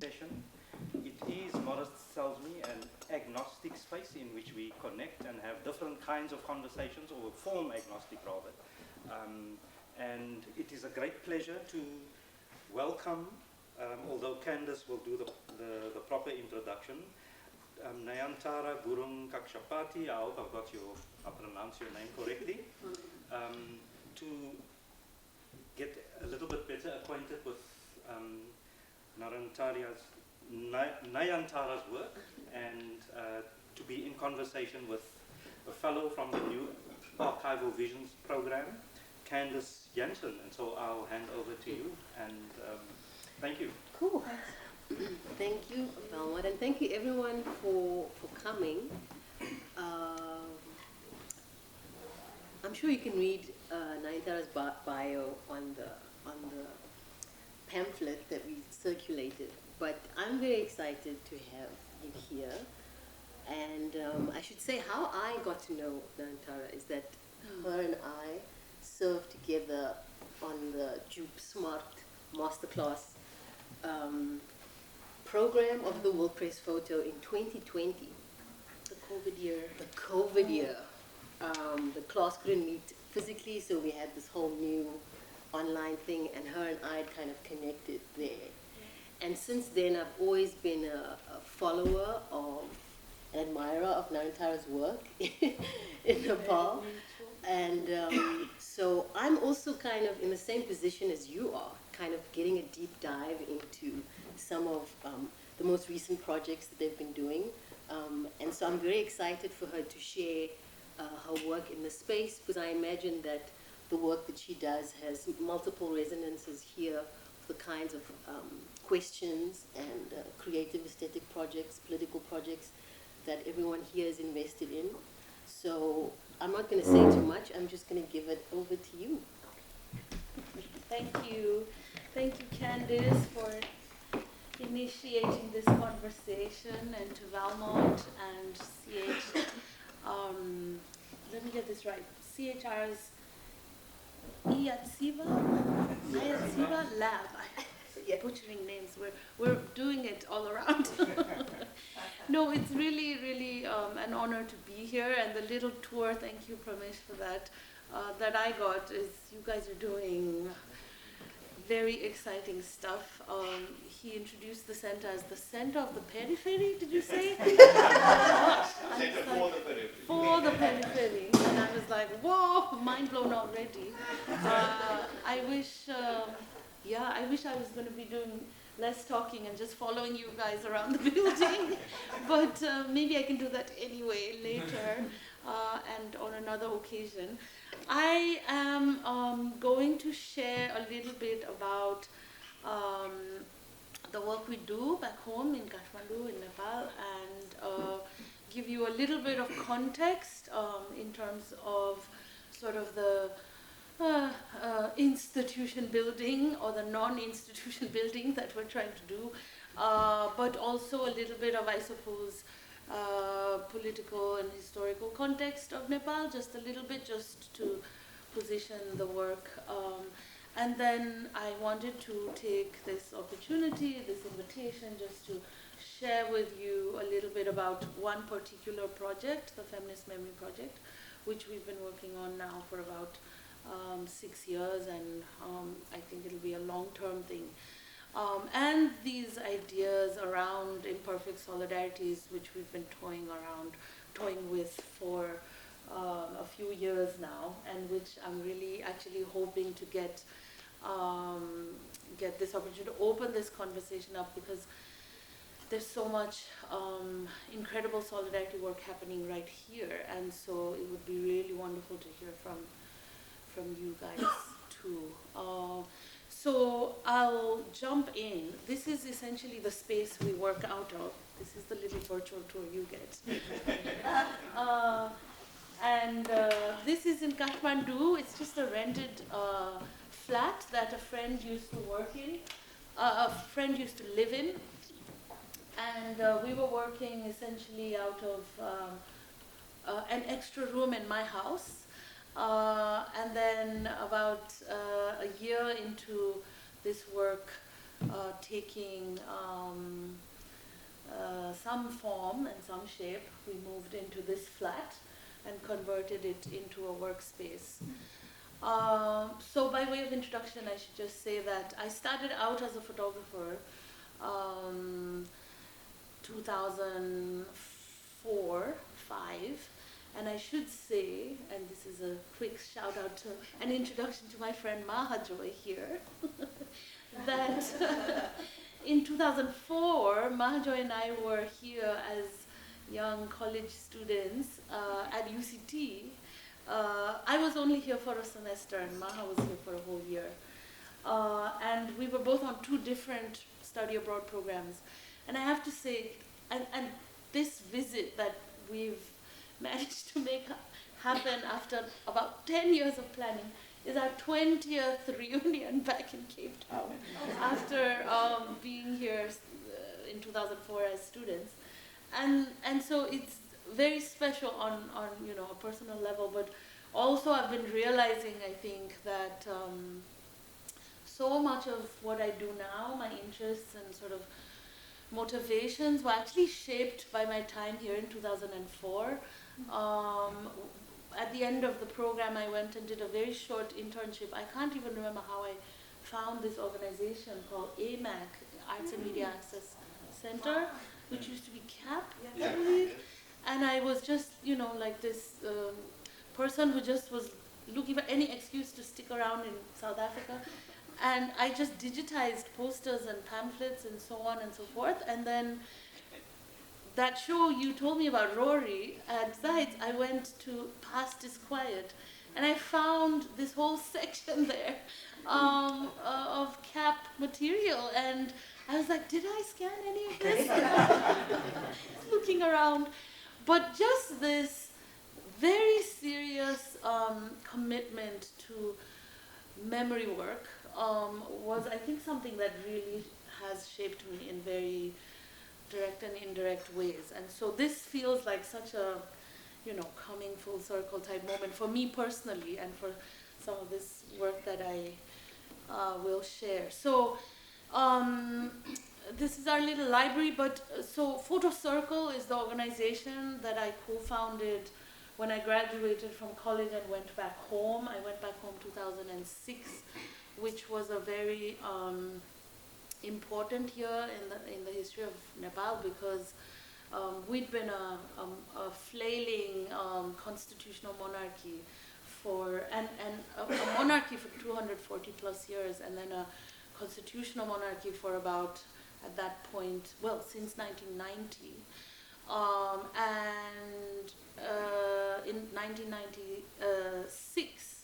session. It is, Morris tells me, an agnostic space in which we connect and have different kinds of conversations, or form agnostic rather. And it is a great pleasure to welcome, although Candice will do the proper introduction, NayanTara Gurung Kakshapati, I hope I pronounced your name correctly, to get a little bit better acquainted with NayanTara's work, and to be in conversation with a fellow from the new Archival Visions program, Candice Jensen. And so I'll hand over to you, and thank you. Cool. Thank you, Valmont, and thank you everyone for coming. I'm sure you can read NyaNTara's bio on the pamphlet that we circulated, but I'm very excited to have you here. And I should say how I got to know NyaNTara is that her and I served together on the Jupe Smart Masterclass program of the World Press Photo in 2020. The COVID year. The COVID year. The class couldn't meet physically, so we had this whole new online thing, and her and I had kind of connected there. And since then, I've always been a follower of, an admirer of NyaNTara's work in Nepal. And so I'm also kind of in the same position as you are, kind of getting a deep dive into some of the most recent projects that they've been doing. And so I'm very excited for her to share her work in the space, because I imagine that the work that she does has multiple resonances here, the kinds of questions and creative aesthetic projects, political projects that everyone here is invested in. So I'm not going to say too much, I'm just going to give it over to you. Thank you. Thank you, Candice, for initiating this conversation, and to Valmont and CH. Let me get this right. CHR's Iyatsiva Lab. I'm butchering names. We're doing it all around. No, it's really an honor to be here, and the little tour, thank you, Pramesh, for that, that I got is you guys are doing very exciting stuff. He introduced the center as the center of the periphery, did you say? Center for the periphery. For the periphery. And I was like, whoa, mind blown already. I wish I was going to be doing less talking and just following you guys around the building. But maybe I can do that anyway later and on another occasion. I am going to share a little bit about the work we do back home in Kathmandu, in Nepal, and give you a little bit of context in terms of sort of the institution building or the non-institution building that we're trying to do, but also a little bit of, I suppose, political and historical context of Nepal, just a little bit, just to position the work. And then I wanted to take this opportunity, this invitation, just to share with you a little bit about one particular project, the Feminist Memory Project, which we've been working on now for about 6 years, and I think it'll be a long-term thing. And these ideas around imperfect solidarities, which we've been toying with for a few years now, and which I'm really actually hoping to get this opportunity to open this conversation up, because there's so much incredible solidarity work happening right here, and so it would be really wonderful to hear from you guys too. So I'll jump in. This is essentially the space we work out of. This is the little virtual tour you get. This is in Kathmandu. It's just a rented flat that a friend used to work in, a friend used to live in. And we were working essentially out of an extra room in my house. And then about a year into this work, taking some form and some shape, we moved into this flat and converted it into a workspace. So by way of introduction, I should just say that I started out as a photographer 2004, 5, and I should say, and this is a quick shout out to an introduction to my friend Maha Joy here, that in 2004, Maha Joy and I were here as young college students at UCT. I was only here for a semester and Maha was here for a whole year. And we were both on 2 different study abroad programs. And I have to say, and this visit that we've managed to make happen after about 10 years of planning is our 20th reunion back in Cape Town after being here in 2004 as students. And so it's very special on you know, a personal level, but also I've been realizing, I think, that so much of what I do now, my interests and sort of motivations, were actually shaped by my time here in 2004. At the end of the program, I went and did a very short internship. I can't even remember how I found this organization called AMAC, Arts and Media Access Center, which used to be CAP, I believe. And I was just, you know, like this person who just was looking for any excuse to stick around in South Africa. And I just digitized posters and pamphlets and so on and so forth. And then that show you told me about, Rory, at Zeitz, I went to Past is Quiet. And I found this whole section there of CAP material. And I was like, did I scan any of this? Looking around. But just this very serious commitment to memory work was, I think, something that really has shaped me in very direct and indirect ways. And so this feels like such a, you know, coming full circle type moment for me personally and for some of this work that I will share. So this is our little library, but so PhotoCircle is the organization that I co-founded when I graduated from college and went back home. I went back home 2006, which was a very important year in the history of Nepal, because we'd been a flailing constitutional monarchy for and a monarchy for 240 plus years, and then a constitutional monarchy for about, at that point, well, since 1990. And in 1996,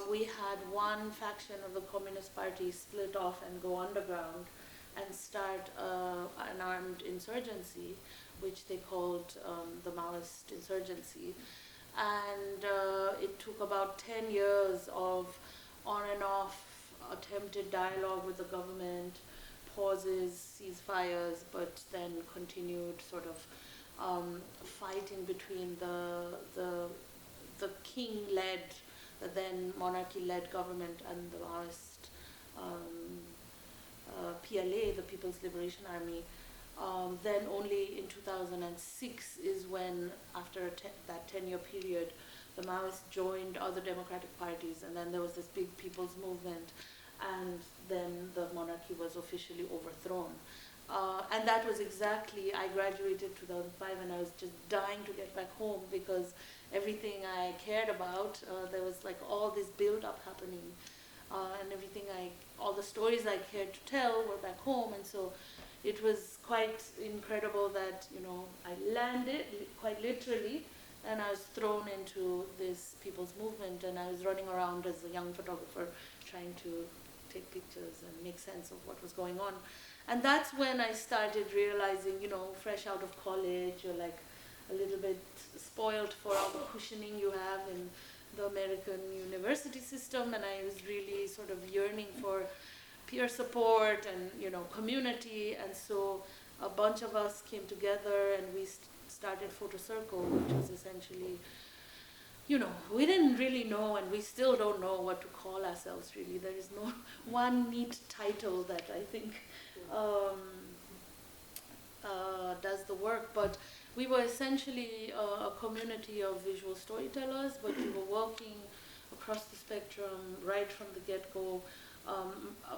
we had one faction of the Communist Party split off and go underground and start an armed insurgency, which they called the Maoist insurgency. And it took about 10 years of on and off attempted dialogue with the government, pauses, ceasefires, but then continued sort of fighting between the king-led, the then monarchy-led government and the Maoist PLA, the People's Liberation Army. Then only in 2006 is when, after that 10-year period, the Maoists joined other democratic parties, and then there was this big people's movement, and then the monarchy was officially overthrown. And that was exactly, I graduated 2005 and I was just dying to get back home, because everything I cared about, there was like all this build-up happening, and everything all the stories I cared to tell were back home. And so it was quite incredible that, you know, I landed quite literally, and I was thrown into this people's movement, and I was running around as a young photographer trying to take pictures and make sense of what was going on. And that's when I started realizing, you know, fresh out of college, you're like a little bit spoiled for all the cushioning you have in the American university system, and I was really sort of yearning for peer support and, you know, community. And so a bunch of us came together and we started PhotoCircle, which was essentially we didn't really know, and we still don't know what to call ourselves really. There is no one neat title that I think does the work, but we were essentially a community of visual storytellers, but we were working across the spectrum right from the get-go.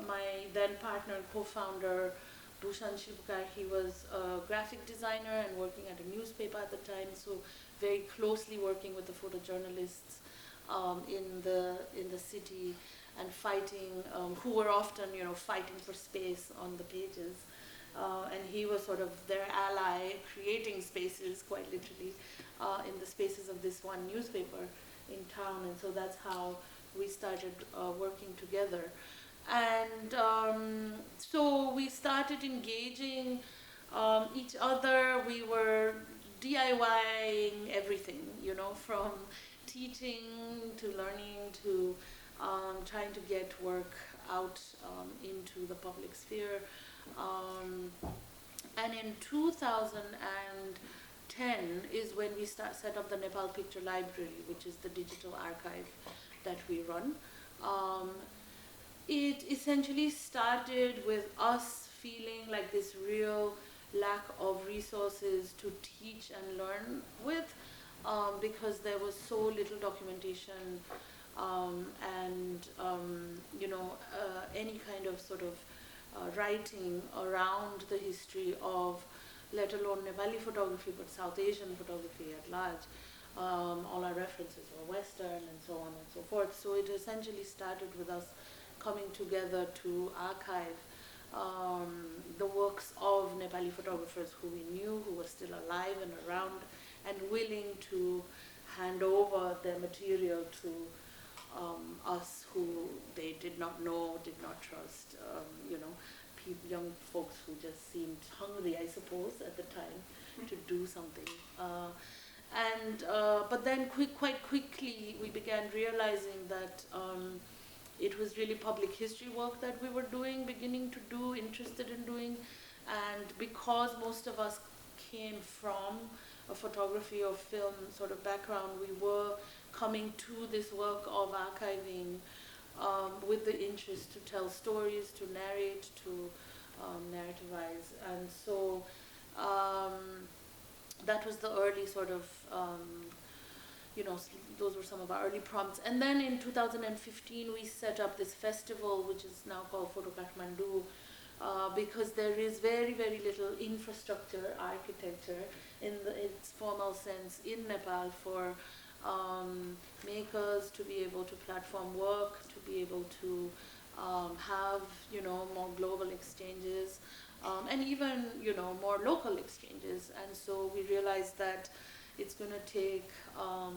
My then partner and co-founder, Bhushan Shivkar, he was a graphic designer and working at a newspaper at the time, so very closely working with the photojournalists in the city and fighting, who were often fighting for space on the pages. And he was sort of their ally, creating spaces, quite literally, in the spaces of this one newspaper in town. And so that's how we started working together. And so we started engaging each other. We were DIYing everything, from teaching to learning to trying to get work out into the public sphere. And in 2010 is when we set up the Nepal Picture Library, which is the digital archive that we run. It essentially started with us feeling like this real lack of resources to teach and learn with, because there was so little documentation and any kind of sort of writing around the history of, let alone Nepali photography, but South Asian photography at large. All our references were Western and so on and so forth. So it essentially started with us coming together to archive the works of Nepali photographers who we knew, who were still alive and around, and willing to hand over their material to us who they did not know, did not trust, young folks who just seemed hungry, I suppose, at the time to do something. But then quite quickly we began realizing that it was really public history work that we were beginning to do, interested in doing, and because most of us came from a photography or film sort of background, we were coming to this work of archiving with the interest to tell stories, to narrate, to narrativize. And so that was the early sort of, those were some of our early prompts. And then in 2015, we set up this festival, which is now called PhotoKTM, because there is very, very little infrastructure, architecture, in its formal sense, in Nepal for makers to be able to platform work, to be able to have, more global exchanges, and even, more local exchanges. And so we realized that it's going to take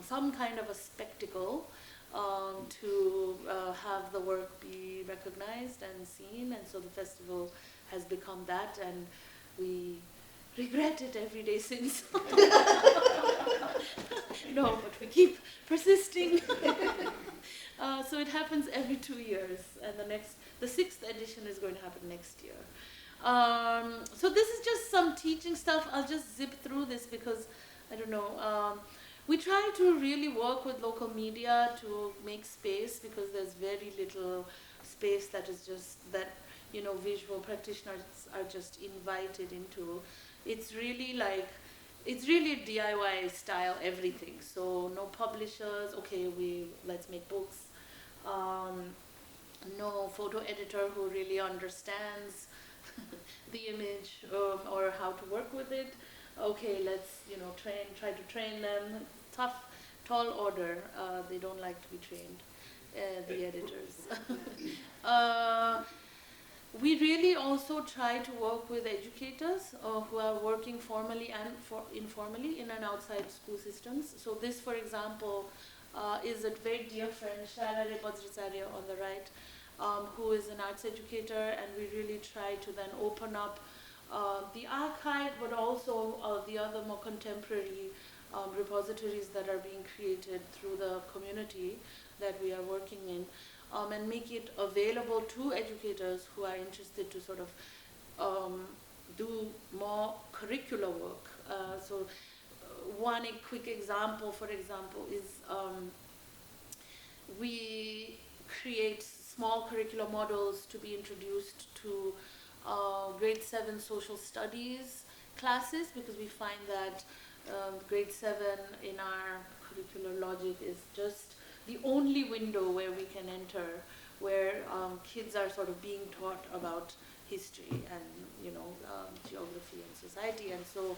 some kind of a spectacle to have the work be recognized and seen. And so the festival has become that, and we regret it every day since. No, but we keep persisting. So it happens every 2 years, and the 6th edition is going to happen next year. So this is just some teaching stuff. I'll just zip through this because, I don't know, we try to really work with local media to make space, because there's very little space that is just, that, visual practitioners are just invited into. It's really a DIY style everything. So no publishers, okay, let's make books. No photo editor who really understands the image or how to work with it. Okay, let's try to train them. Tough, tall order. They don't like to be trained, the editors. We really also try to work with educators who are working formally and informally in and outside school systems. So this, for example, is a very dear friend, Sharare Bajracharya on the right, who is an arts educator, and we really try to then open up the archive, but also the other more contemporary repositories that are being created through the community that we are working in, and make it available to educators who are interested to sort of do more curricular work. So one quick example, for example, is we create small curriculum models to be introduced to grade 7 social studies classes, because we find that grade 7 in our curricular logic is just the only window where we can enter, where kids are sort of being taught about history and geography and society. And so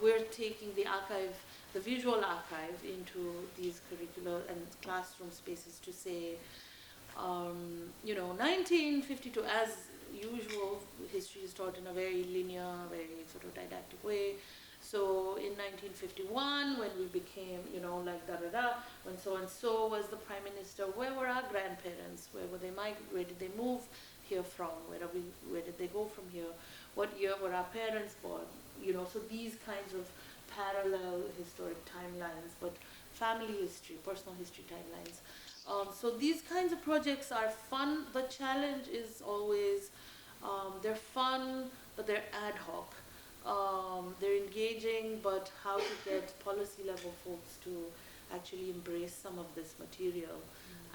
we're taking the archive, the visual archive, into these curricular and classroom spaces to say, 1952, as usual, history is taught in a very linear, very sort of didactic way. So in 1951, when we became, when so-and-so was the prime minister, where were our grandparents? Where were they where did they move here from? Where did they go from here? What year were our parents born? So these kinds of parallel historic timelines, but family history, personal history timelines. So these kinds of projects are fun. The challenge is always, they're fun, but they're ad hoc. They're engaging, but how to get policy level folks to actually embrace some of this material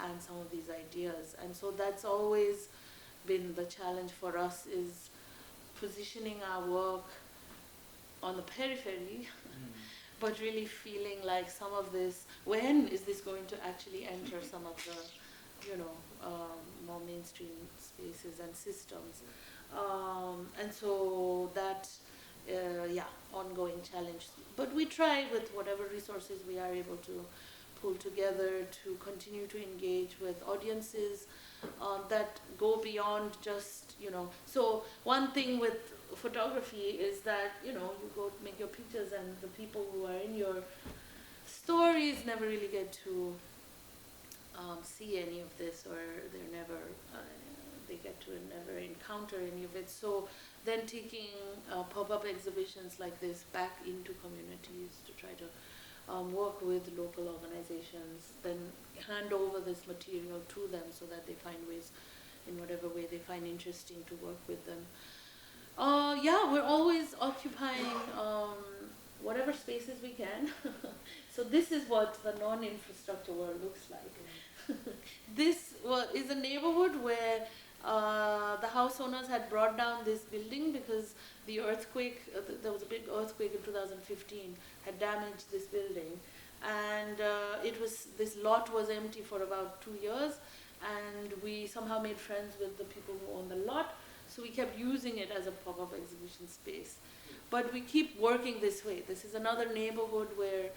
and some of these ideas. And so that's always been the challenge for us, is positioning our work on the periphery, but really feeling like some of this, when is this going to actually enter some of the, more mainstream spaces and systems. And so that, ongoing challenge. But we try with whatever resources we are able to pull together to continue to engage with audiences that go beyond just, So one thing with photography is that, you go make your pictures and the people who are in your stories never really get to see any of this, or they're never, they get to never encounter any of it. So then taking pop-up exhibitions like this back into communities to try to work with local organizations, then hand over this material to them so that they find ways, in whatever way they find interesting, to work with them. We're always occupying whatever spaces we can. So this is what the non-infrastructure world looks like. This is a neighborhood where the house owners had brought down this building because the earthquake, there was a big earthquake in 2015, had damaged this building. And this lot was empty for about 2 years, and we somehow made friends with the people who owned the lot. So we kept using it as a pop-up exhibition space. But we keep working this way. This is another neighborhood where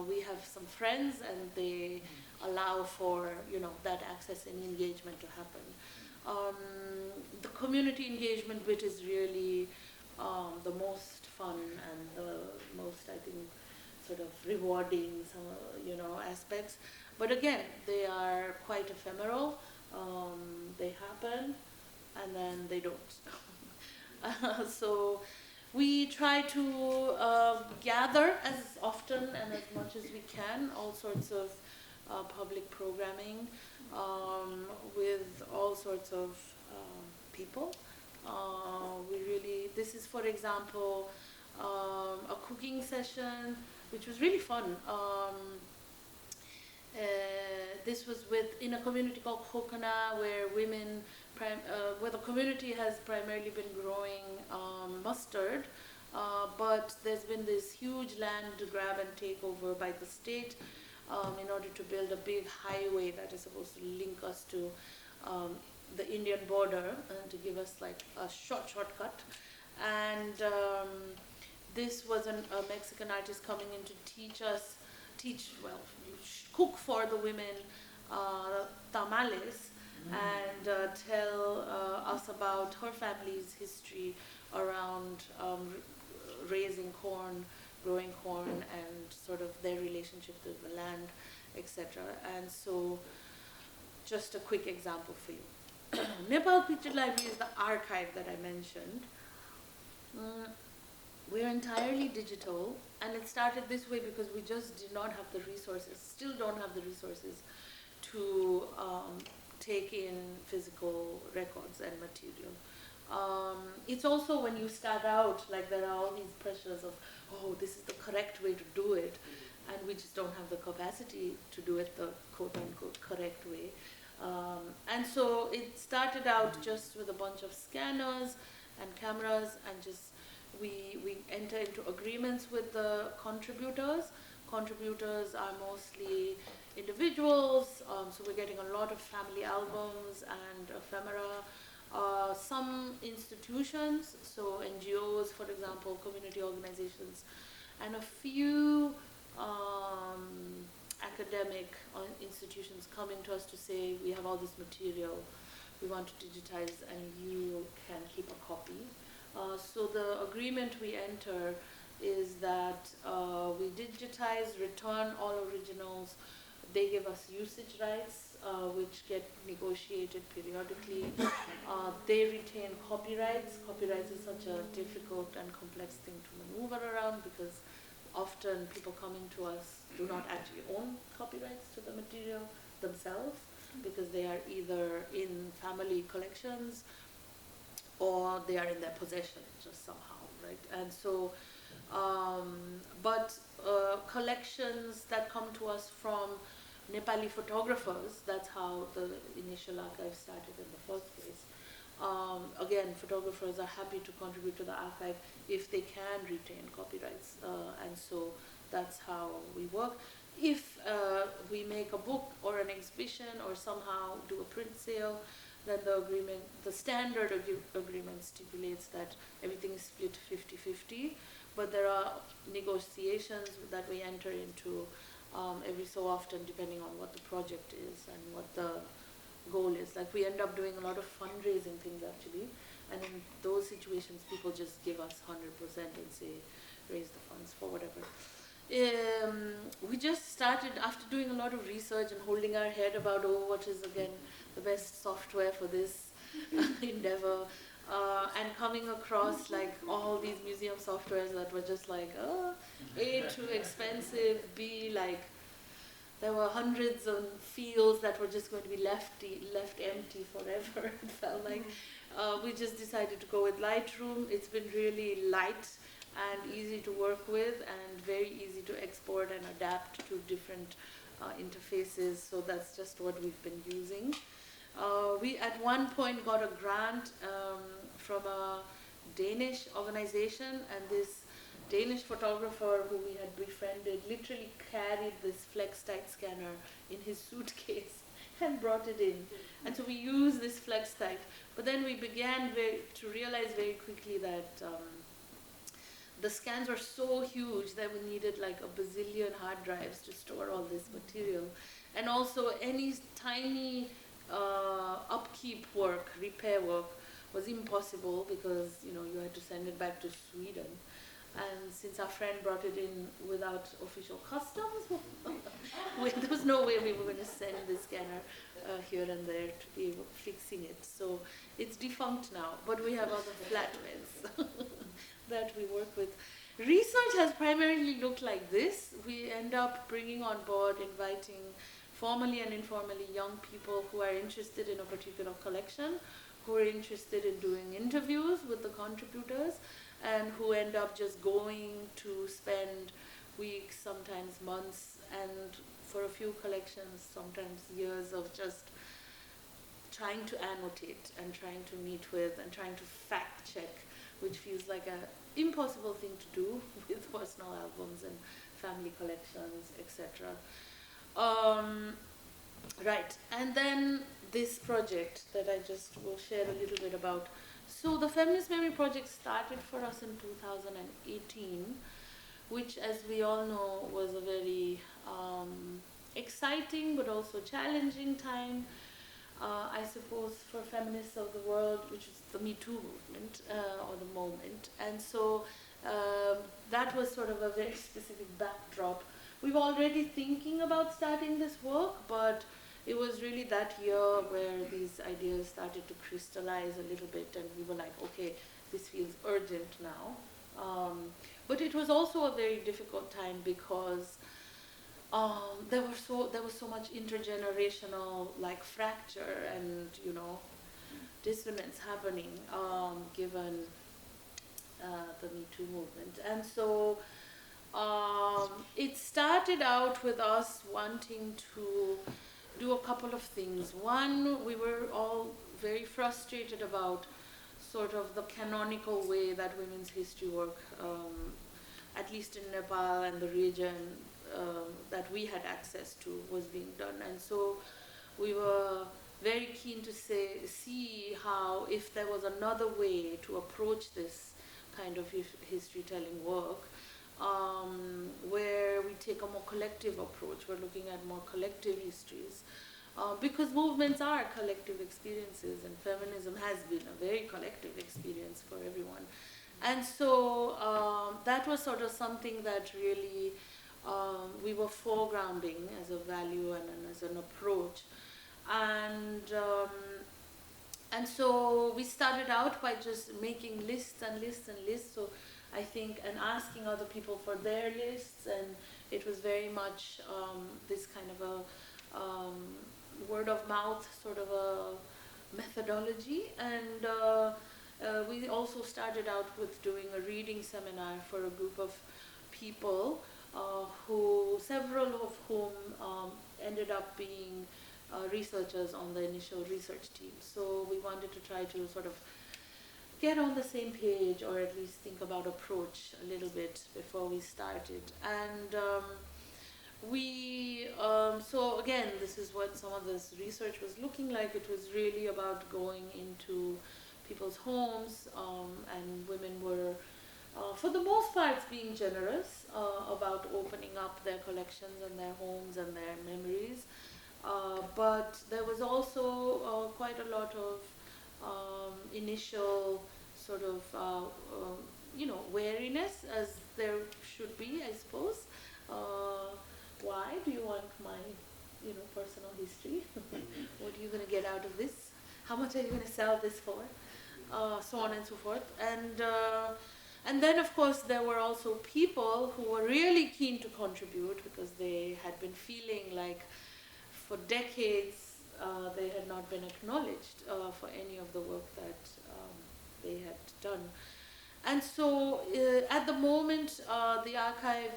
we have some friends, and they allow for that access and engagement to happen. The community engagement bit is really the most fun and the most, I think, sort of rewarding aspects. But again, they are quite ephemeral. They happen, and then they don't. So we try to gather as often and as much as we can all sorts of public programming with all sorts of people. This is, for example, a cooking session, which was really fun. This was in a community called Kokana, where where the community has primarily been growing mustard, but there's been this huge land grab and takeover by the state in order to build a big highway that is supposed to link us to the Indian border and to give us like a shortcut. And this was a Mexican artist coming in to cook for the women tamales, and tell us about her family's history around raising corn, growing corn, and sort of their relationship to the land, etc. And so, just a quick example for you. Nepal Picture Library is the archive that I mentioned. We're entirely digital, and it started this way because we just did not have the resources, still don't have the resources to take in physical records and material. It's also when you start out, like there are all these pressures of, oh, this is the correct way to do it, and we just don't have the capacity to do it the quote-unquote correct way. And so it started out just with a bunch of scanners and cameras, and just we enter into agreements with the contributors. Contributors are mostly individuals, so we're getting a lot of family albums and ephemera. Some institutions, so NGOs, for example, community organizations, and a few academic institutions coming to us to say, we have all this material, we want to digitize, and you can keep a copy. So the agreement we enter is that we digitize, return all originals. They give us usage rights, which get negotiated periodically. They retain copyrights. Copyrights is such a difficult and complex thing to maneuver around, because often people coming to us do not actually own copyrights to the material themselves, because they are either in family collections or they are in their possession just somehow, right? And so, collections that come to us from Nepali photographers, that's how the initial archive started in the first place. Again, photographers are happy to contribute to the archive if they can retain copyrights, and so that's how we work. If we make a book or an exhibition or somehow do a print sale, then the agreement, the standard agreement stipulates that everything is split 50-50, but there are negotiations that we enter into every so often, depending on what the project is and what the goal is. Like, we end up doing a lot of fundraising things actually, and in those situations people just give us 100% and say raise the funds for whatever. We just started, after doing a lot of research and holding our head about, oh, what is again the best software for this endeavor, and coming across like all these museum softwares that were just like, A, too expensive, B, like there were hundreds of fields that were just going to be left empty forever. It felt like we just decided to go with Lightroom. It's been really light and easy to work with, and very easy to export and adapt to different interfaces. So that's just what we've been using. We at one point got a grant from a Danish organization, and this Danish photographer who we had befriended literally carried this FlexTite scanner in his suitcase and brought it in. And so we used this FlexTite, but then we began to realize very quickly that the scans were so huge that we needed like a bazillion hard drives to store all this material. And also any tiny upkeep work, repair work, was impossible, because you had to send it back to Sweden. And since our friend brought it in without official customs, there was no way we were going to send the scanner here and there to be fixing it. So it's defunct now, but we have other flatbeds that we work with. Research has primarily looked like this. We end up bringing on board, inviting formally and informally young people who are interested in a particular collection, who are interested in doing interviews with the contributors, and who end up just going to spend weeks, sometimes months, and for a few collections, sometimes years of just trying to annotate and trying to meet with and trying to fact check, which feels like an impossible thing to do with personal albums and family collections, etc. Right, and then this project that I just will share a little bit about. So the Feminist Memory Project started for us in 2018, which, as we all know, was a very exciting but also challenging time, I suppose, for feminists of the world, which is the Me Too movement, or the moment. And so that was sort of a very specific backdrop. We were already thinking about starting this work, but it was really that year where these ideas started to crystallize a little bit, and we were like, okay, this feels urgent now. But it was also a very difficult time, because there was so much intergenerational like fracture and dissonance happening given the Me Too movement. And so it started out with us wanting to do a couple of things. One, we were all very frustrated about sort of the canonical way that women's history work, at least in Nepal and the region that we had access to, was being done. And so we were very keen to see how, if there was another way to approach this kind of history-telling work, where we take a more collective approach. We're looking at more collective histories. Because movements are collective experiences, and feminism has been a very collective experience for everyone. And so that was sort of something that really we were foregrounding as a value and as an approach. And so we started out by just making lists and lists and lists. So I think, and asking other people for their lists, and it was very much this kind of a word of mouth sort of a methodology. And we also started out with doing a reading seminar for a group of people several of whom ended up being researchers on the initial research team. So we wanted to try to sort of get on the same page, or at least think about approach a little bit before we started. And so again, this is what some of this research was looking like. It was really about going into people's homes, and women were, for the most part, being generous about opening up their collections and their homes and their memories. But there was also quite a lot of initial sort of, wariness, as there should be, I suppose. Why do you want my, personal history? What are you going to get out of this? How much are you going to sell this for? So on and so forth. And then, of course, there were also people who were really keen to contribute, because they had been feeling like for decades they had not been acknowledged for any of the work that they had done. And so at the moment, the archive,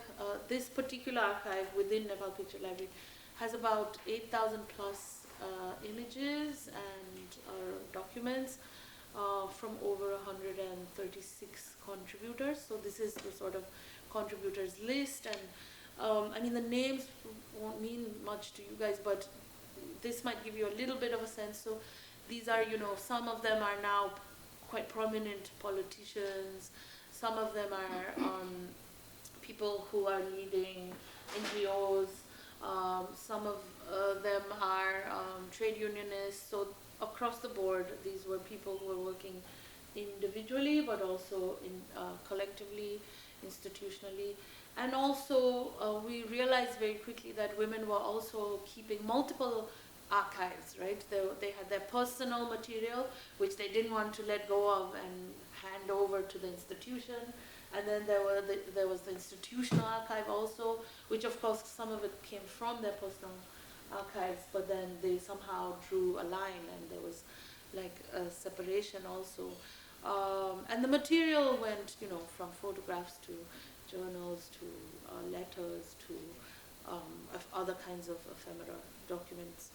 this particular archive within Nepal Picture Library, has about 8,000 plus images and documents from over 136 contributors. So this is the sort of contributors list. And the names won't mean much to you guys, but this might give you a little bit of a sense. So these are, some of them are now quite prominent politicians. Some of them are people who are leading NGOs. Some of them are trade unionists. So across the board, these were people who were working individually, but also collectively, institutionally. And also, we realized very quickly that women were also keeping multiple archives, right? They had their personal material, which they didn't want to let go of and hand over to the institution. And then there was the institutional archive also, which of course some of it came from their personal archives, but then they somehow drew a line, and there was like a separation also. And the material went, from photographs to journals to letters to other kinds of ephemera documents.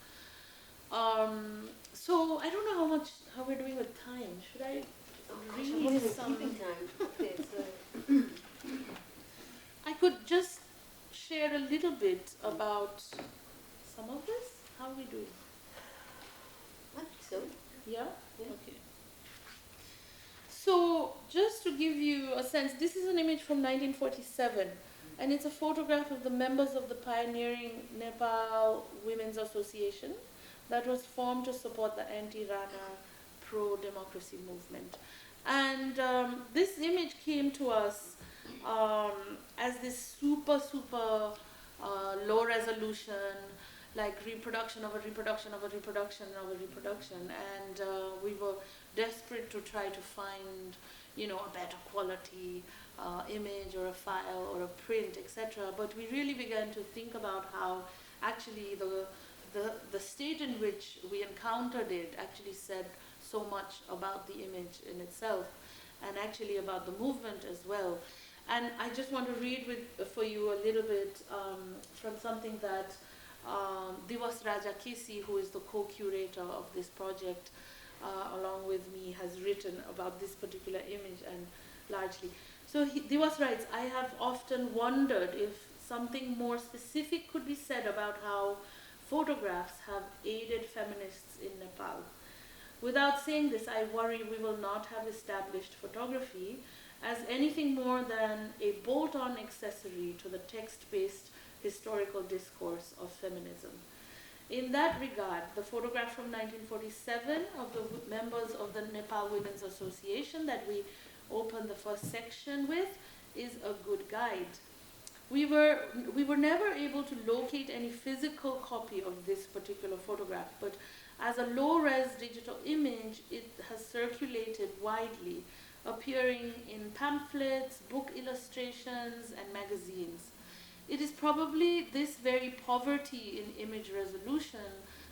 So I don't know how we're doing with time. Should I read some? Okay, so I could just share a little bit about some of this. How are we doing? I think so. Yeah? Yeah. Okay. So just to give you a sense, this is an image from 1947, and it's a photograph of the members of the pioneering Nepal Women's Association that was formed to support the anti-Rana pro-democracy movement. And this image came to us as this super low resolution, like reproduction of a reproduction of a reproduction of a reproduction. And we were desperate to try to find, a better quality image or a file or a print, etc. But we really began to think about how actually the state in which we encountered it actually said so much about the image in itself, and actually about the movement as well. And I just want to read for you a little bit from something that Divas Raja Kesi, who is the co-curator of this project, along with me, has written about this particular image, and largely. So Divas writes, I have often wondered if something more specific could be said about how photographs have aided feminists in Nepal. Without saying this, I worry we will not have established photography as anything more than a bolt-on accessory to the text-based historical discourse of feminism. In that regard, the photograph from 1947 of the members of the Nepal Women's Association that we opened the first section with is a good guide. We were never able to locate any physical copy of this particular photograph, but as a low-res digital image, it has circulated widely, appearing in pamphlets, book illustrations, and magazines. It is probably this very poverty in image resolution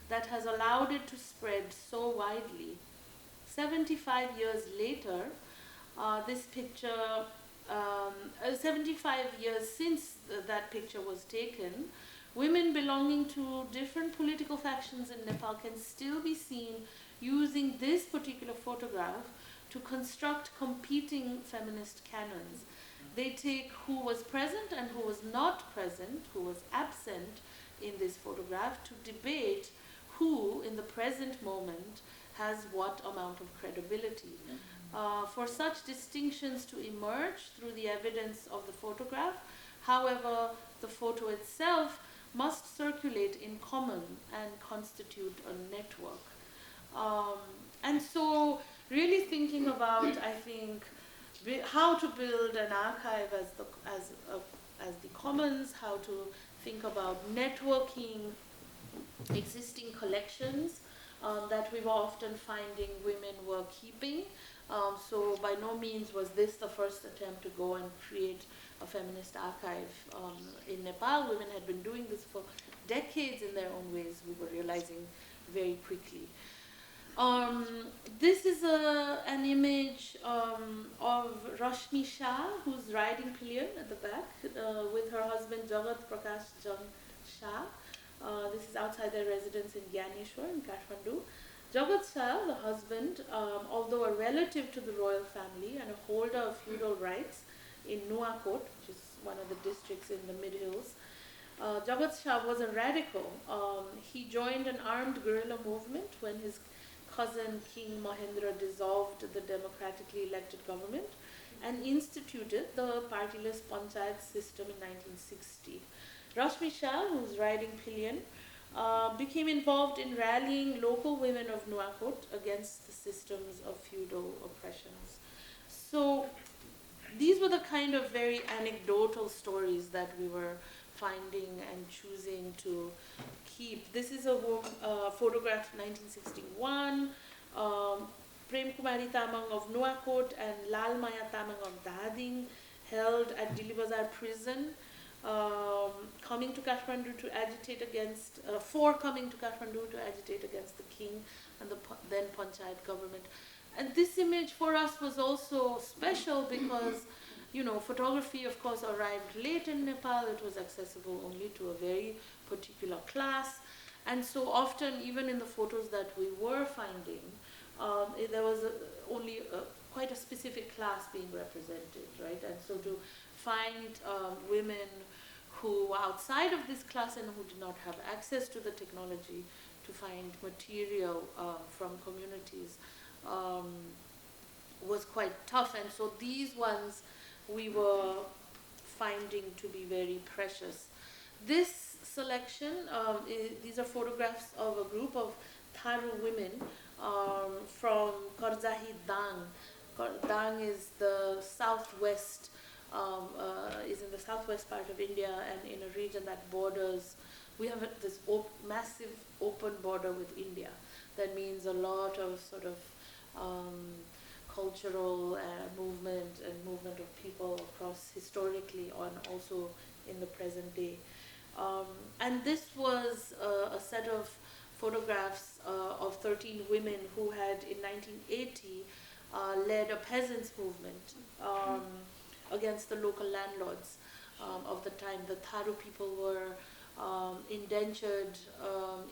that has allowed it to spread so widely. 75 years later, this picture, 75 years since that picture was taken, women belonging to different political factions in Nepal can still be seen using this particular photograph to construct competing feminist canons. They take who was present and who was not present, who was absent in this photograph, to debate who in the present moment has what amount of credibility. For such distinctions to emerge through the evidence of the photograph, however, the photo itself must circulate in common and constitute a network. And so really thinking about, I think, how to build an archive as the commons, how to think about networking existing collections that we were often finding women were keeping. So by no means was this the first attempt to go and create a feminist archive in Nepal. Women had been doing this for decades in their own ways, we were realizing very quickly. This is an image of Rashmi Shah, who's riding pillion at the back with her husband Jagat Prakash Jung Shah. This is outside their residence in Gyaneshwar in Kathmandu. Jagat Shah, the husband, although a relative to the royal family and a holder of feudal rights in Nuakot, which is one of the districts in the mid-hills, Jagat Shah was a radical. He joined an armed guerrilla movement when his cousin King Mahendra dissolved the democratically elected government and instituted the partyless panchayat system in 1960. Rashmi Shah, who's riding pillion, became involved in rallying local women of Nuakot against the systems of feudal oppressions. So these were the kind of very anecdotal stories that we were finding and choosing to keep. This is a photograph 1961. Prem Kumari Tamang of Nuakot and Lal Maya Tamang of Dading held at Dili Bazar prison, coming to Kathmandu to agitate against, coming to Kathmandu to agitate against the king and the then Panchayat government. And this image for us was also special because, you know, photography of course arrived late in Nepal. It was accessible only to a very particular class. And so often, even in the photos that we were finding, there was only quite a specific class being represented, right? And so to find women who were outside of this class and who did not have access to the technology to find material from communities was quite tough. And so these ones we were finding to be very precious. This selection, these are photographs of a group of Tharu women from Karzahi Dang. Dang is the southwest, is in the southwest part of India and in a region that borders, we have this massive open border with India. That means a lot of sort of cultural movement and movement of people across historically and also in the present day. And this was a set of photographs of 13 women who had, in 1980, led a peasants' movement against the local landlords of the time. The Tharu people were indentured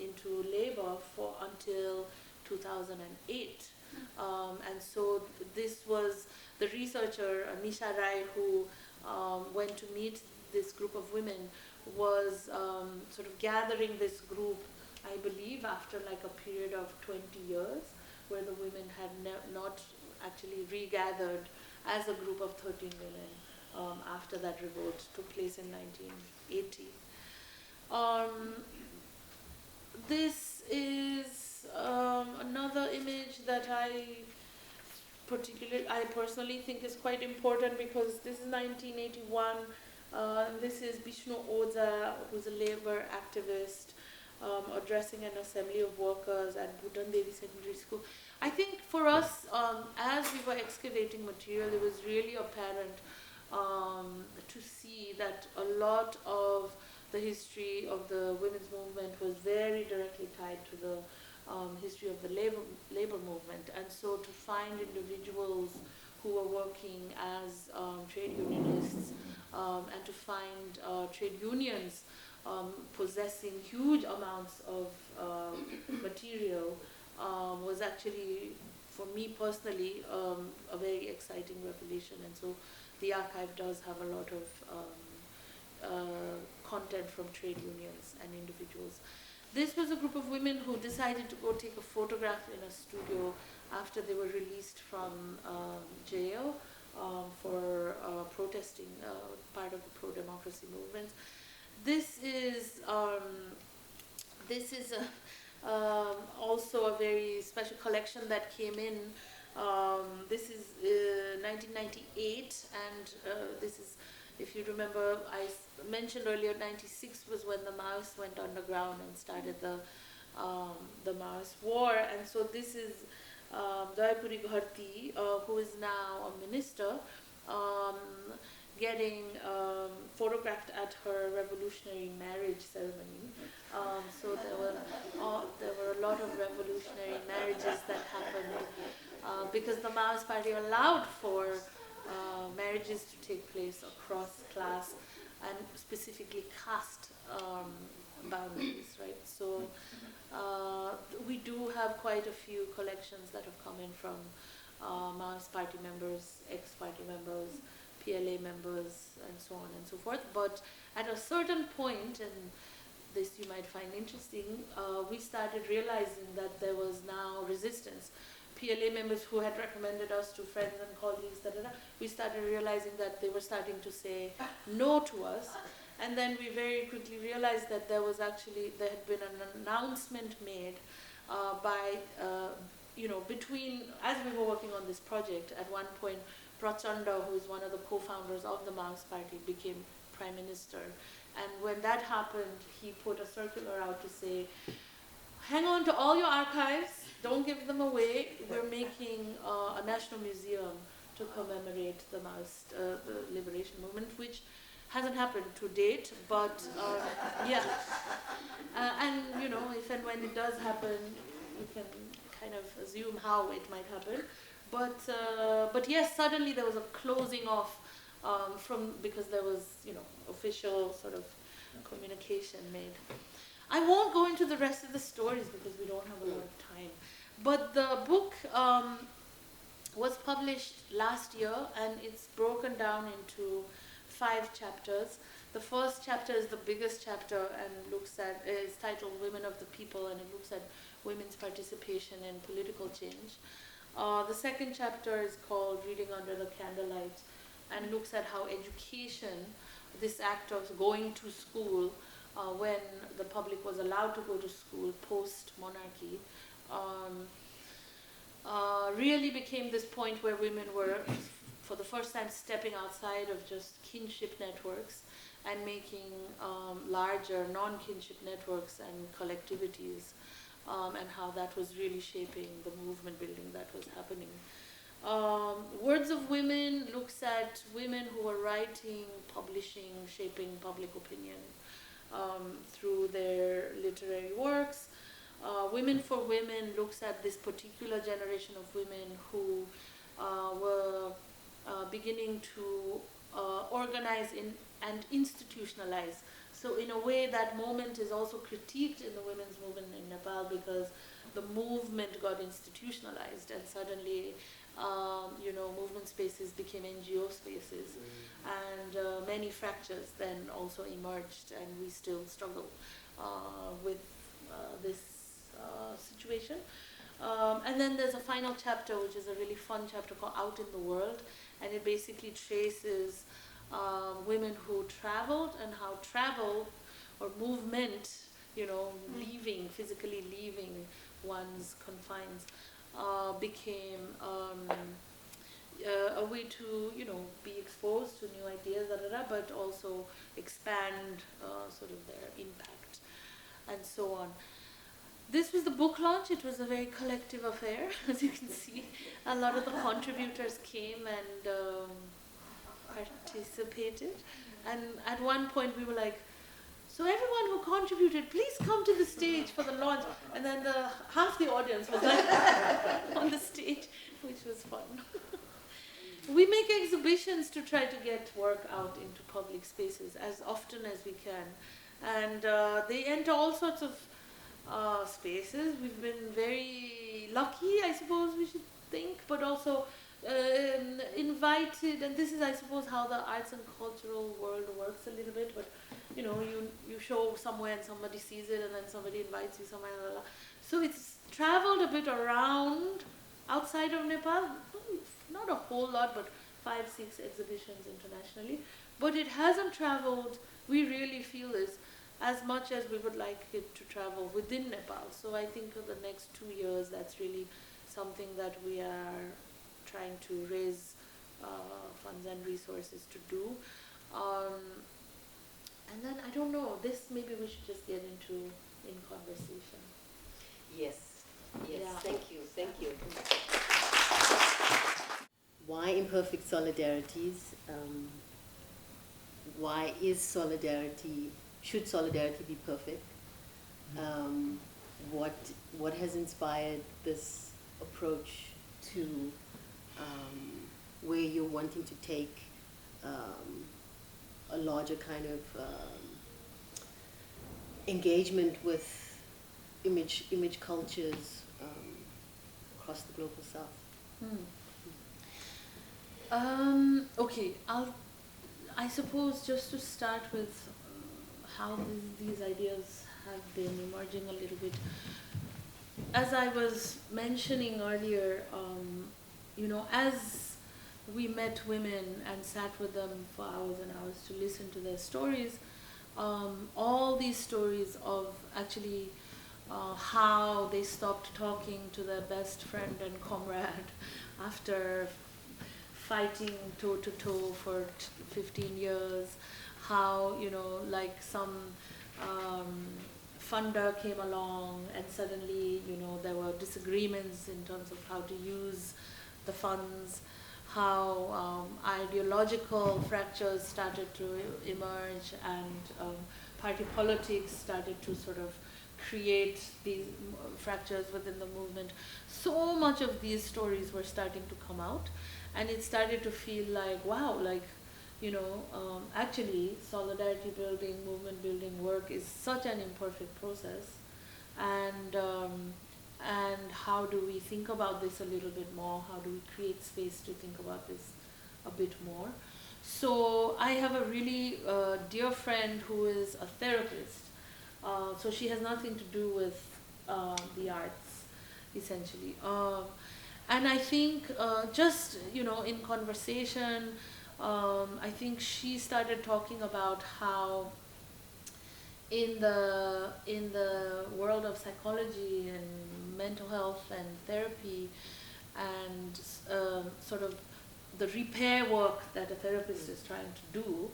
into labor for until 2008. And so this was the researcher, Nisha Rai, who went to meet this group of women, was sort of gathering this group, I believe, after like a period of 20 years, where the women had not actually regathered as a group of 13 women after that revolt took place in 1980. This is another image that I personally think is quite important, because this is 1981. This is Bishnu Oza, who's a labor activist, addressing an assembly of workers at Bhutan Devi Secondary School. I think for us, as we were excavating material, it was really apparent to see that a lot of the history of the women's movement was very directly tied to the history of the labor movement. And so to find individuals who were working as trade unionists and to find trade unions possessing huge amounts of material was actually, for me personally, a very exciting revelation. And so the archive does have a lot of content from trade unions and individuals. This was a group of women who decided to go take a photograph in a studio after they were released from jail for protesting, part of the pro-democracy movement. This is also a very special collection that came in. This is 1998, and this is, if you remember, I mentioned earlier, 96 was when the Maoists went underground and started the Maoist war. And so this is Dayapuri Gharti, who is now a minister, getting photographed at her revolutionary marriage ceremony. So there were a lot of revolutionary marriages that happened because the Maoist Party allowed for marriages to take place across class and specifically caste boundaries, right? So we do have quite a few collections that have come in from Maoist Party members, ex-party members, PLA members, and so on and so forth. But at a certain point, and this you might find interesting, we started realizing that there was now resistance. PLA members who had recommended us to friends and colleagues, we started realizing that they were starting to say no to us. And then we very quickly realized that there had been an announcement made by, between, as we were working on this project, at one point, Prachanda, who is one of the co-founders of the Maoist Party, became Prime Minister. And when that happened, he put a circular out to say, hang on to all your archives, don't give them away. We're making a national museum to commemorate the Maoist, the liberation movement, which hasn't happened to date, but yeah. And if and when it does happen, you can kind of assume how it might happen. But yes, suddenly there was a closing off because there was official sort of communication made. I won't go into the rest of the stories because we don't have a lot of time. But the book was published last year, and it's broken down into 5 chapters. The first chapter is the biggest chapter and is titled Women of the People, and it looks at women's participation in political change. The second chapter is called Reading Under the Candlelight, and looks at how education, this act of going to school, when the public was allowed to go to school post-monarchy, really became this point where women were, for the first time, stepping outside of just kinship networks and making larger non-kinship networks and collectivities, and how that was really shaping the movement building that was happening. Words of Women looks at women who are writing, publishing, shaping public opinion through their literary works. Women for Women looks at this particular generation of women who were beginning to organize and institutionalize. So in a way, that moment is also critiqued in the women's movement in Nepal, because the movement got institutionalized, and suddenly, movement spaces became NGO spaces, and many fractures then also emerged, and we still struggle with this situation. And then there's a final chapter, which is a really fun chapter called Out in the World, and it basically traces women who traveled, and how travel or movement, physically leaving one's confines, became a way to, be exposed to new ideas, but also expand sort of their impact, and so on. This was the book launch. It was a very collective affair, as you can see. A lot of the contributors came and participated. And at one point we were like, so everyone who contributed, please come to the stage for the launch. And then half the audience was like on the stage, which was fun. We make exhibitions to try to get work out into public spaces as often as we can. And they enter all sorts of spaces. We've been very lucky, I suppose we should think, but also invited, and this is, I suppose, how the arts and cultural world works a little bit, but you show somewhere and somebody sees it, and then somebody invites you somewhere, blah, blah. So it's traveled a bit around outside of Nepal, not a whole lot, but 5-6 exhibitions internationally, but it hasn't traveled, we really feel is, as much as we would like it to travel within Nepal. So I think for the next 2 years, that's really something that we are trying to raise funds and resources to do. And then, I don't know, this maybe we should just get into in conversation. Yes, Yeah. thank you. Why imperfect solidarities? Why is solidarity, should solidarity be perfect? What has inspired this approach to where you're wanting to take a larger kind of engagement with image cultures across the global south? Okay, I suppose just to start with how these ideas have been emerging a little bit. As I was mentioning earlier, as we met women and sat with them for hours and hours to listen to their stories, all these stories of actually how they stopped talking to their best friend and comrade after fighting toe-to-toe for 15 years, how, like some funder came along and suddenly, there were disagreements in terms of how to use the funds, how ideological fractures started to emerge, and party politics started to sort of create these fractures within the movement. So much of these stories were starting to come out, and it started to feel like, wow, like, actually solidarity building, movement building work is such an imperfect process, and how do we think about this a little bit more? How do we create space to think about this a bit more? So I have a really dear friend who is a therapist. So she has nothing to do with the arts, essentially. And I think just, in conversation, I think she started talking about how in the world of psychology and mental health and therapy and sort of the repair work that a therapist is trying to do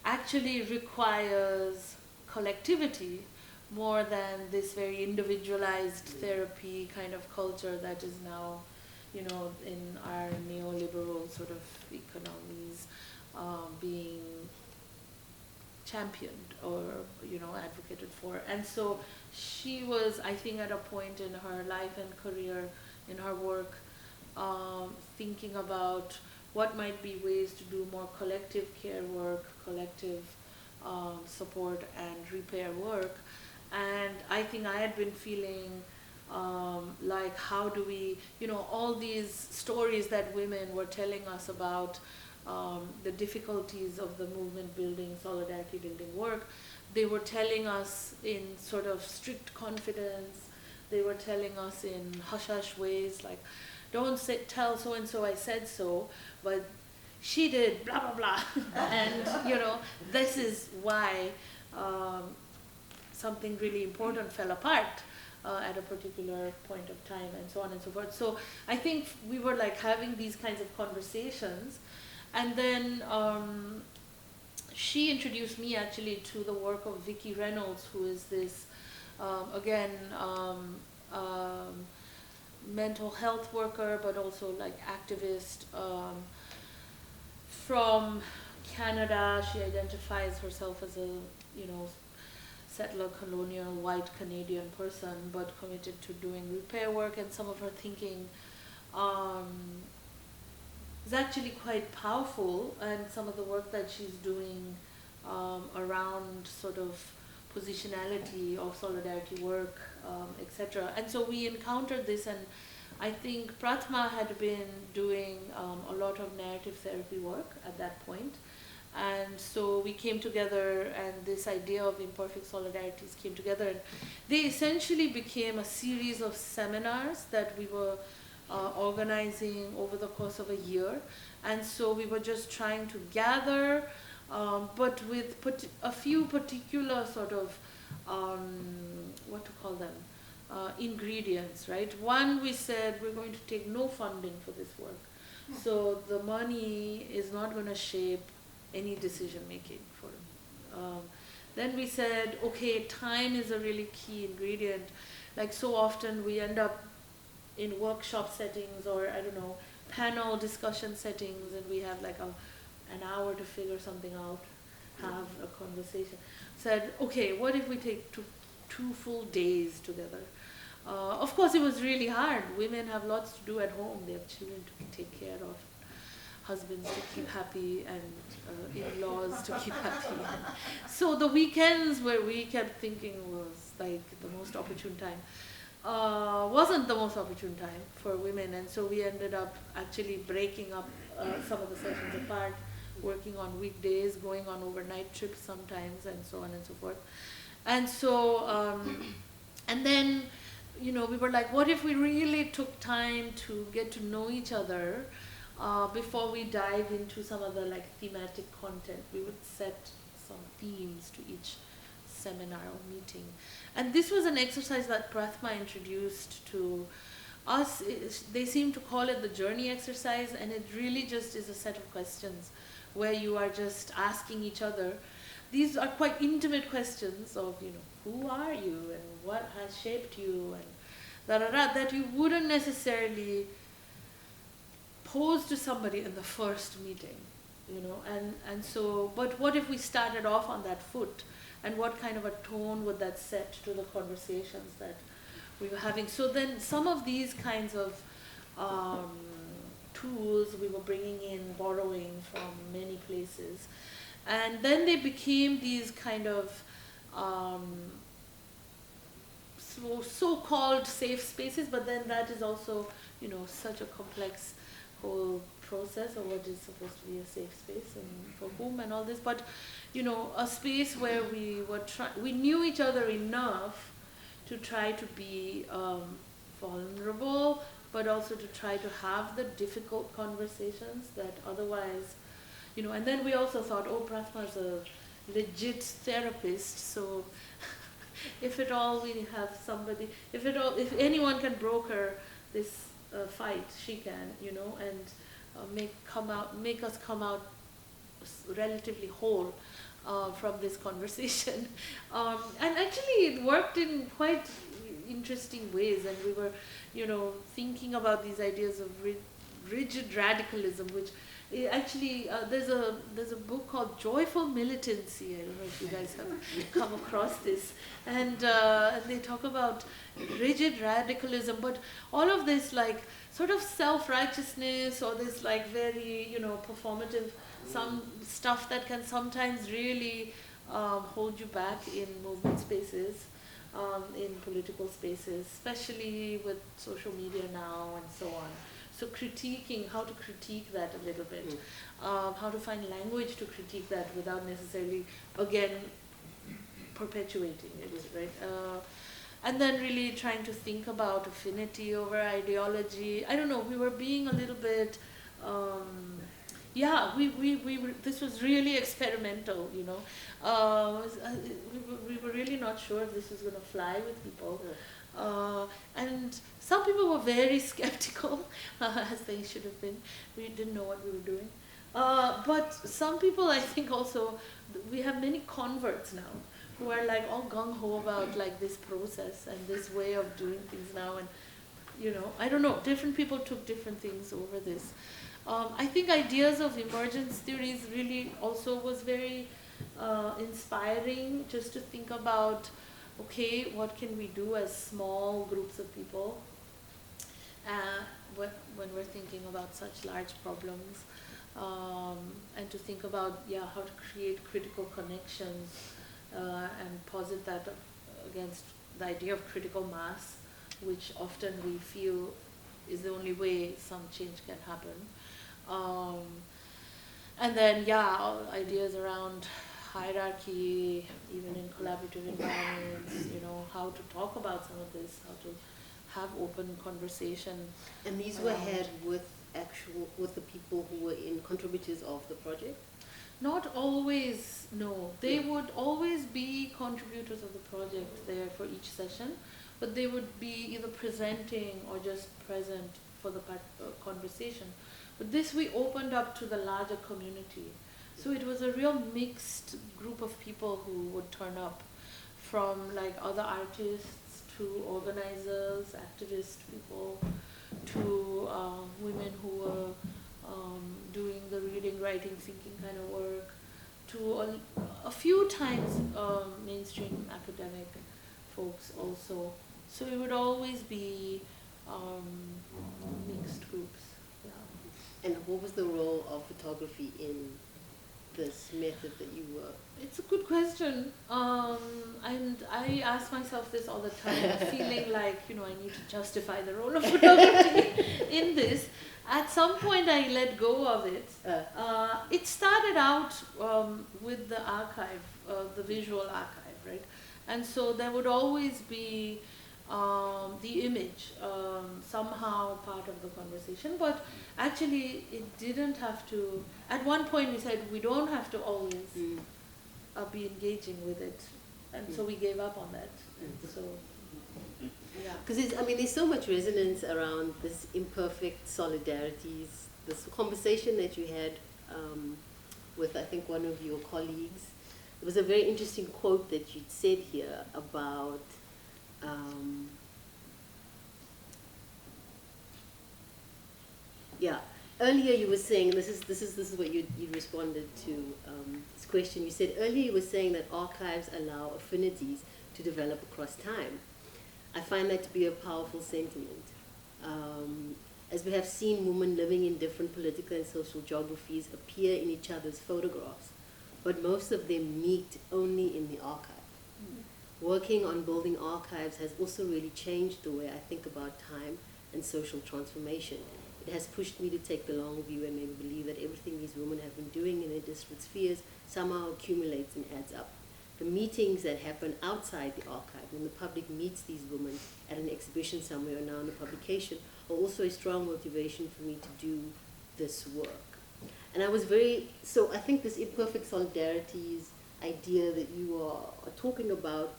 actually requires collectivity more than this very individualized therapy kind of culture that is now, in our neoliberal sort of economies being championed or, you know, advocated for. And so she was, I think, at a point in her life and career, in her work, thinking about what might be ways to do more collective care work, collective support and repair work. And I think I had been feeling like, how do we, you know, all these stories that women were telling us about the difficulties of the movement building, solidarity building work, they were telling us in sort of strict confidence, they were telling us in hush-hush ways, like, don't tell so-and-so I said so, but she did blah, blah, blah. And, you know, this is why something really important fell apart at a particular point of time, and so on and so forth. So I think we were like having these kinds of conversations. And then she introduced me actually to the work of Vicki Reynolds, who is this, again, mental health worker, but also like activist from Canada. She identifies herself as a, you know, settler, colonial, white Canadian person, but committed to doing repair work, and some of her thinking is actually quite powerful, and some of the work that she's doing around sort of positionality of solidarity work, etc. And so we encountered this, and I think Prathma had been doing a lot of narrative therapy work at that point. And so we came together, and this idea of imperfect solidarities came together. And they essentially became a series of seminars that we were organizing over the course of a year. And so we were just trying to gather, but with a few particular sort of, what to call them, ingredients, right? One, we said we're going to take no funding for this work. So the money is not going to shape any decision making for them. Then we said, okay, time is a really key ingredient. Like so often we end up in workshop settings, or I don't know, panel discussion settings, and we have like an hour to figure something out, have a conversation. Said, okay, what if we take two full days together? Of course, it was really hard. Women have lots to do at home. They have children to take care of, husbands to keep happy, and in-laws to keep happy. So the weekends where we kept thinking was like the most opportune time, wasn't the most opportune time for women. And so we ended up actually breaking up some of the sessions apart, working on weekdays, going on overnight trips sometimes, and so on and so forth. And so, and then, you know, we were like, what if we really took time to get to know each other before we dive into some of the like thematic content? We would set some themes to each seminar or meeting. And this was an exercise that Prathma introduced to us. They seem to call it the journey exercise, and it really just is a set of questions where you are just asking each other. These are quite intimate questions of, you know, who are you and what has shaped you, and that you wouldn't necessarily pose to somebody in the first meeting, you know. And so, but what if we started off on that foot, and what kind of a tone would that set to the conversations that we were having? So then some of these kinds of tools we were bringing in, borrowing from many places. And then they became these kind of so-called safe spaces, but then that is also, you know, such a complex whole process of what is supposed to be a safe space and for whom and all this. But, you know, a space where we knew each other enough to try to be vulnerable, but also to try to have the difficult conversations that otherwise, you know. And then we also thought, oh, Prathma's a legit therapist, so if at all we have somebody, if anyone can broker this fight, she can, you know, and make us come out relatively whole from this conversation. And actually it worked in quite interesting ways, and we were, you know, thinking about these ideas of rigid radicalism, which Actually, there's a book called Joyful Militancy. I don't know if you guys have come across this, and they talk about rigid radicalism, but all of this like sort of self-righteousness or this like very performative some stuff that can sometimes really hold you back in movement spaces, in political spaces, especially with social media now and so on. So critiquing, how to critique that a little bit, how to find language to critique that without necessarily, again, perpetuating it, right? And then really trying to think about affinity over ideology. I don't know, we were being a little bit, this was really experimental, we were really not sure if this was going to fly with people. And some people were very skeptical, as they should have been. We didn't know what we were doing. But some people, I think also, we have many converts now who are like all gung-ho about like this process and this way of doing things now. And, I don't know, different people took different things over this. I think ideas of emergence theories really also was very inspiring, just to think about, okay, what can we do as small groups of people when we're thinking about such large problems, and to think about, how to create critical connections and posit that against the idea of critical mass, which often we feel is the only way some change can happen. And then, ideas around hierarchy, even in collaborative environments, how to talk about some of this, how to have open conversation. And these were had with the people who were contributors of the project? Not always, no. They would always be contributors of the project there for each session, but they would be either presenting or just present for the conversation. But this we opened up to the larger community. So it was a real mixed group of people who would turn up, from like other artists to organizers, activist people, to women who were doing the reading, writing, thinking kind of work, to a few times mainstream academic folks also. So it would always be mixed groups. Yeah. And what was the role of photography in this method that you were? It's a good question. And I ask myself this all the time, feeling like, I need to justify the role of photography in this. At some point I let go of it. It started out with the archive, the visual archive, right? And so there would always be the image, somehow part of the conversation, but actually it didn't have to. At one point we said we don't have to always be engaging with it, and so we gave up on that. And so, yeah. Because there's so much resonance around this imperfect solidarities, this conversation that you had with, I think, one of your colleagues. There was a very interesting quote that you'd said here about earlier you were saying, this is what you responded to this question. You said earlier you were saying that archives allow affinities to develop across time. I find that to be a powerful sentiment. As we have seen, women living in different political and social geographies appear in each other's photographs, but most of them meet only in the archive. Working on building archives has also really changed the way I think about time and social transformation. It has pushed me to take the long view and maybe believe that everything these women have been doing in their disparate spheres somehow accumulates and adds up. The meetings that happen outside the archive, when the public meets these women at an exhibition somewhere or now in a publication, are also a strong motivation for me to do this work. And so I think this imperfect solidarities idea that you are talking about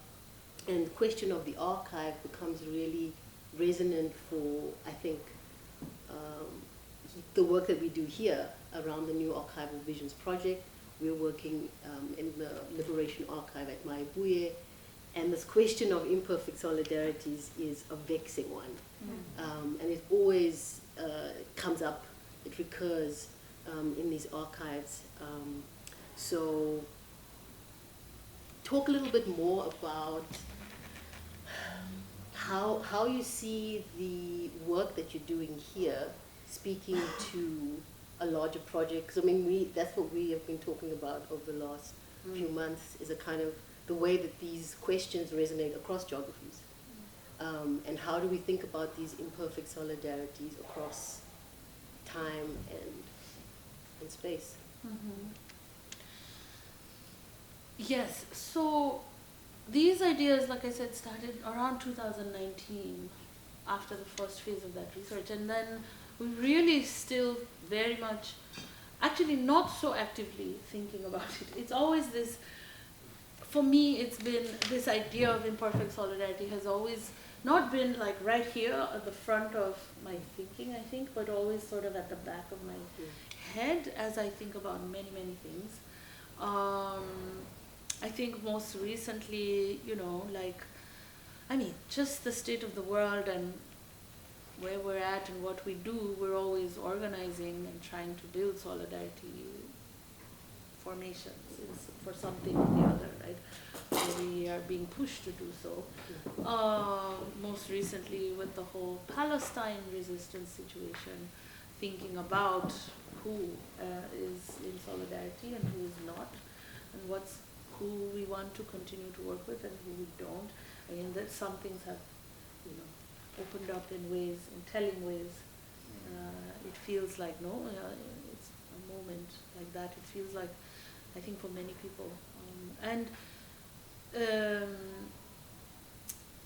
and the question of the archive becomes really resonant for, I think, the work that we do here around the new Archival Visions project. We're working in the Liberation Archive at Maibuye, and this question of imperfect solidarities is a vexing one. And it always comes up, it recurs in these archives. So talk a little bit more about how you see the work that you're doing here speaking to a larger project. 'Cause I mean, that's what we have been talking about over the last few months, is a kind of the way that these questions resonate across geographies. And how do we think about these imperfect solidarities across time and space? Mm-hmm. Yes, so these ideas, like I said, started around 2019 after the first phase of that research, and then we really still very much, actually not so actively thinking about it. It's always this, for me it's been this idea of imperfect solidarity has always not been like right here at the front of my thinking, I think, but always sort of at the back of my head as I think about many, many things. I think most recently, you know, like, I mean, just the state of the world and where we're at and what we do, we're always organizing and trying to build solidarity formations for something or the other, right? Where we are being pushed to do so. Most recently with the whole Palestine resistance situation, thinking about who is in solidarity and who is not, and who we want to continue to work with and who we don't. I mean, that some things have, you know, opened up in ways, in telling ways. It feels like, no, it's a moment like that. It feels like, I think for many people. And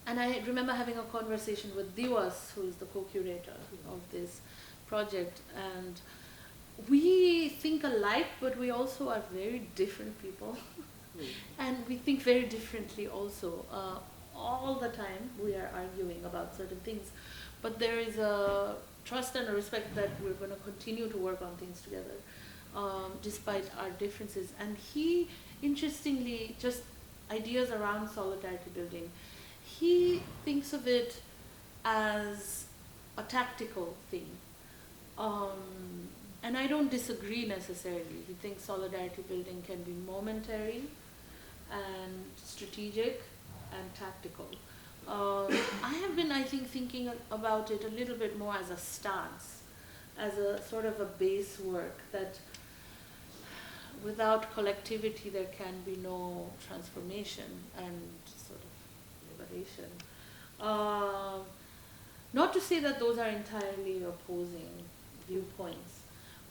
I remember having a conversation with Diwas, who is the co-curator of this project, and we think alike, but we also are very different people. And we think very differently also. All the time we are arguing about certain things, but there is a trust and a respect that we're going to continue to work on things together, despite our differences. And he, interestingly, just ideas around solidarity building, he thinks of it as a tactical thing. And I don't disagree necessarily. He thinks solidarity building can be momentary and strategic and tactical. I have been, I think, thinking about it a little bit more as a stance, as a sort of a base work that without collectivity there can be no transformation and sort of liberation. Not to say that those are entirely opposing viewpoints,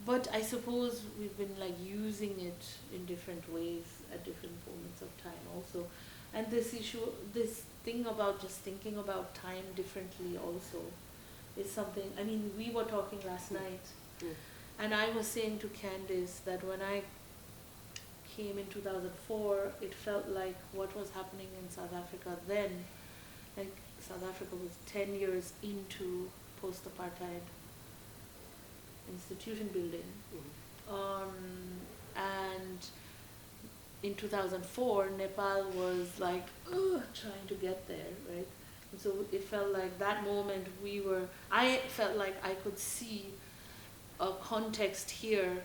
but I suppose we've been like using it in different ways at different moments of time also. And this issue, this thing about just thinking about time differently also is something, I mean, we were talking last night, and I was saying to Candice that when I came in 2004, it felt like what was happening in South Africa then, like South Africa was 10 years into post-apartheid institution building. And in 2004, Nepal was like trying to get there, right? And so it felt like that moment I felt like I could see a context here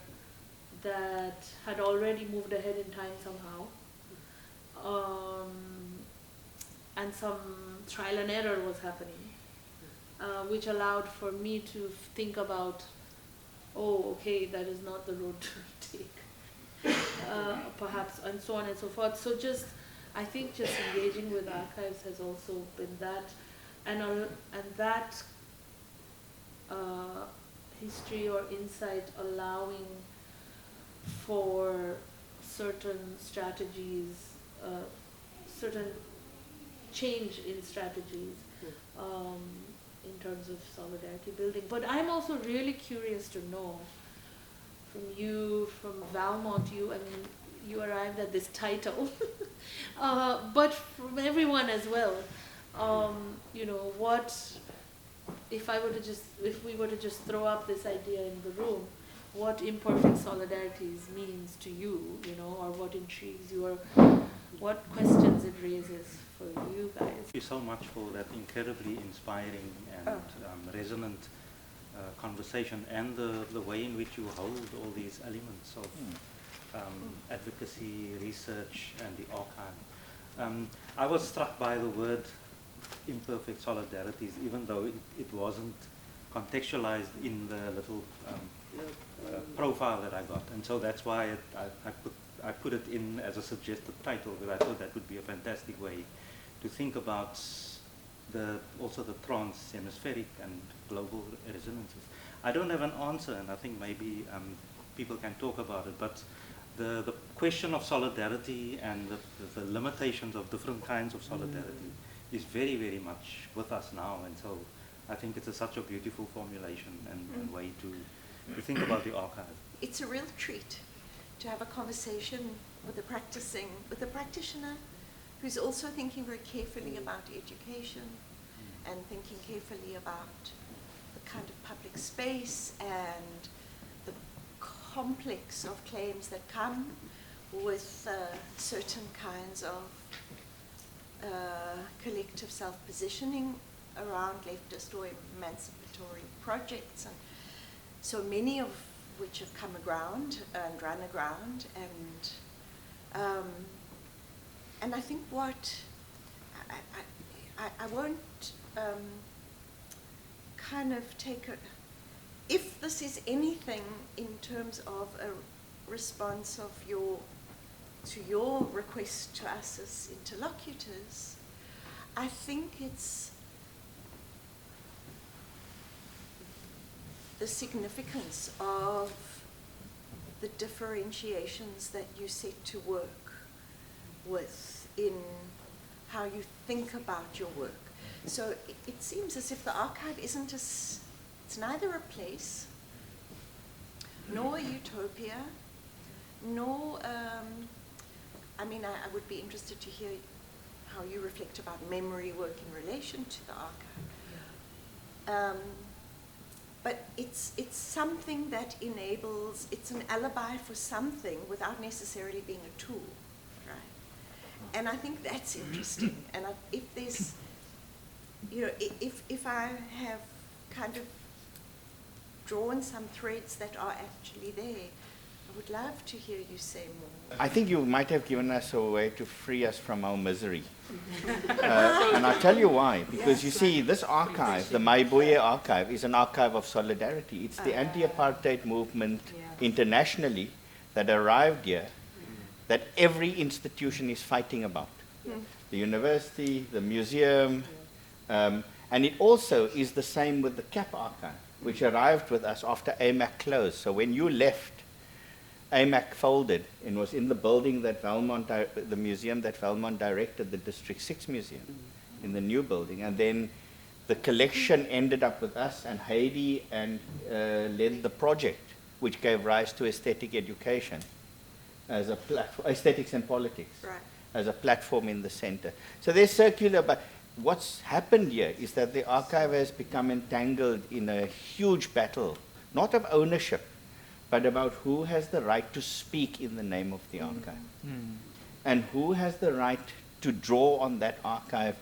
that had already moved ahead in time somehow. And some trial and error was happening, which allowed for me to think about, oh, okay, that is not the road to take. Perhaps, and so on and so forth. So just, I think just engaging with archives has also been that, and that history or insight allowing for certain strategies, certain change in strategies in terms of solidarity building. But I'm also really curious to know from you, from Valmont, I mean, you arrived at this title, but from everyone as well, you know, what, if we were to just throw up this idea in the room, what imperfect solidarities means to you, you know, or what intrigues you, or what questions it raises for you guys. Thank you so much for that incredibly inspiring and resonant conversation and the way in which you hold all these elements of advocacy, research, and the archive. I was struck by the word imperfect solidarities, even though it wasn't contextualized in the little profile that I got, and so that's why I put it in as a suggested title, because I thought that would be a fantastic way to think about also the trans-hemispheric and global resonances. I don't have an answer, and I think maybe people can talk about it, but the question of solidarity and the limitations of different kinds of solidarity is very, very much with us now, and so I think it's such a beautiful formulation and way to think about the archive. It's a real treat to have a conversation with a practitioner who's also thinking very carefully about education and thinking carefully about the kind of public space and the complex of claims that come with certain kinds of collective self-positioning around leftist or emancipatory projects, and so many of which have come aground and run aground, and I think what I won't kind of take it, if this is anything in terms of a response of to your request to us as interlocutors, I think it's the significance of the differentiations that you set to work with in how you think about your work. So it seems as if the archive isn't it's neither a place, nor a utopia, nor, I mean, I would be interested to hear how you reflect about memory work in relation to the archive. But it's something that enables, it's an alibi for something without necessarily being a tool, right? And I think that's interesting. And if there's, you know, if I have kind of drawn some threads that are actually there, I would love to hear you say more. I think you might have given us a way to free us from our misery. And I'll tell you why. Because you see, this archive, the Maibuye archive, is an archive of solidarity. It's the anti-apartheid movement internationally that arrived here, that every institution is fighting about. The university, the museum, and it also is the same with the CAP archive, which arrived with us after AMAC closed. So when you left, AMAC folded and was in the building that the museum that Valmont directed, the District 6 Museum, in the new building. And then the collection ended up with us, and Heidi led the project, which gave rise to aesthetic education as a platform, aesthetics and politics, Right. as a platform in the center. So they're circular, but what's happened here is that the archive has become entangled in a huge battle, not of ownership, but about who has the right to speak in the name of the archive. And who has the right to draw on that archive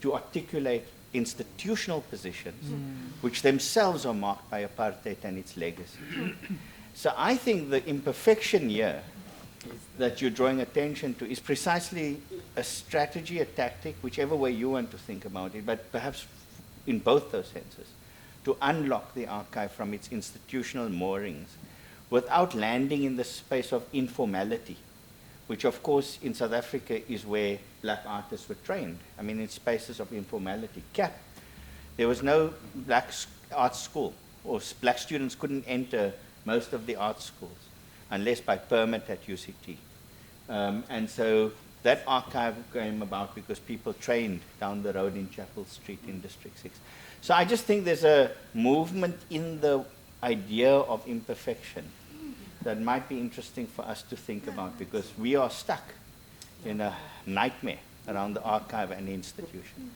to articulate institutional positions, which themselves are marked by apartheid and its legacy. So I think the imperfection here that you're drawing attention to is precisely a strategy, a tactic, whichever way you want to think about it, but perhaps in both those senses, to unlock the archive from its institutional moorings without landing in the space of informality, which of course in South Africa is where black artists were trained. I mean, in spaces of informality. CAP, there was no black art school, or black students couldn't enter most of the art schools unless by permit at UCT. And so that archive came about because people trained down the road in Chapel Street in District 6. So I just think there's a movement in the idea of imperfection that might be interesting for us to think about, because we are stuck in a nightmare around the archive and the institution.